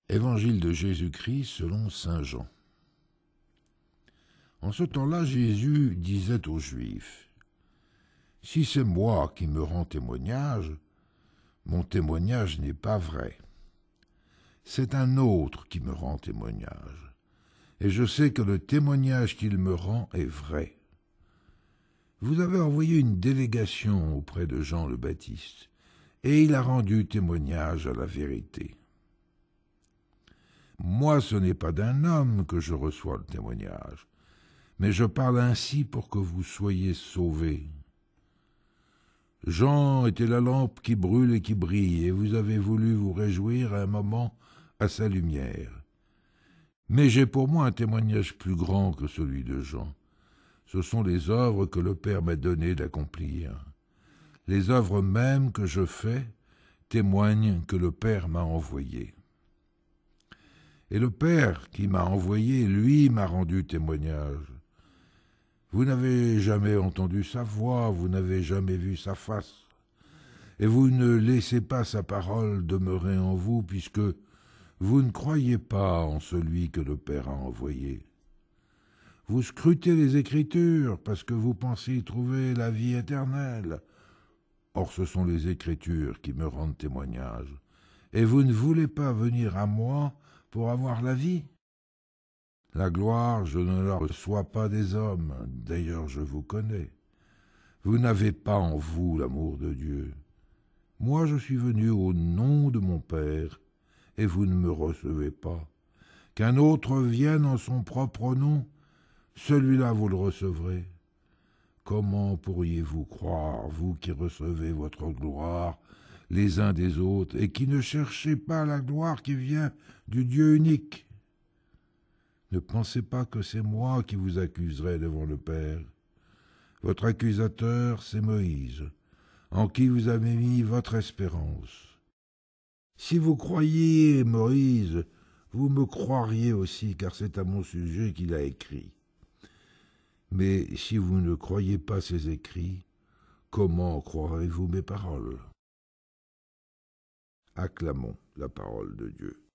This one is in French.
Évangile de Jésus-Christ selon saint Jean. En ce temps-là, Jésus disait aux Juifs, « Si c'est moi qui me rends témoignage, mon témoignage n'est pas vrai. C'est un autre qui me rend témoignage, et je sais que le témoignage qu'il me rend est vrai. Vous avez envoyé une délégation auprès de Jean le Baptiste, et il a rendu témoignage à la vérité. Moi, ce n'est pas d'un homme que je reçois le témoignage, mais je parle ainsi pour que vous soyez sauvés. Jean était la lampe qui brûle et qui brille, et vous avez voulu vous réjouir un moment à sa lumière. Mais j'ai pour moi un témoignage plus grand que celui de Jean. Ce sont les œuvres que le Père m'a donné d'accomplir. Les œuvres mêmes que je fais témoignent que le Père m'a envoyé. Et le Père qui m'a envoyé, lui, m'a rendu témoignage. Vous n'avez jamais entendu sa voix, vous n'avez jamais vu sa face, et vous ne laissez pas sa parole demeurer en vous, puisque vous ne croyez pas en celui que le Père a envoyé. Vous scrutez les Écritures, parce que vous pensez y trouver la vie éternelle. Or ce sont les Écritures qui me rendent témoignage, et vous ne voulez pas venir à moi pour avoir la vie. La gloire, je ne la reçois pas des hommes, d'ailleurs je vous connais. Vous n'avez pas en vous l'amour de Dieu. Moi je suis venu au nom de mon Père, et vous ne me recevez pas. Qu'un autre vienne en son propre nom, celui-là vous le recevrez. Comment pourriez-vous croire, vous qui recevez votre gloire les uns des autres, et qui ne cherchez pas la gloire qui vient du Dieu unique? Ne pensez pas que c'est moi qui vous accuserai devant le Père. Votre accusateur, c'est Moïse, en qui vous avez mis votre espérance. Si vous croyiez Moïse, vous me croiriez aussi, car c'est à mon sujet qu'il a écrit. Mais si vous ne croyez pas ses écrits, comment croirez-vous mes paroles? Acclamons la parole de Dieu.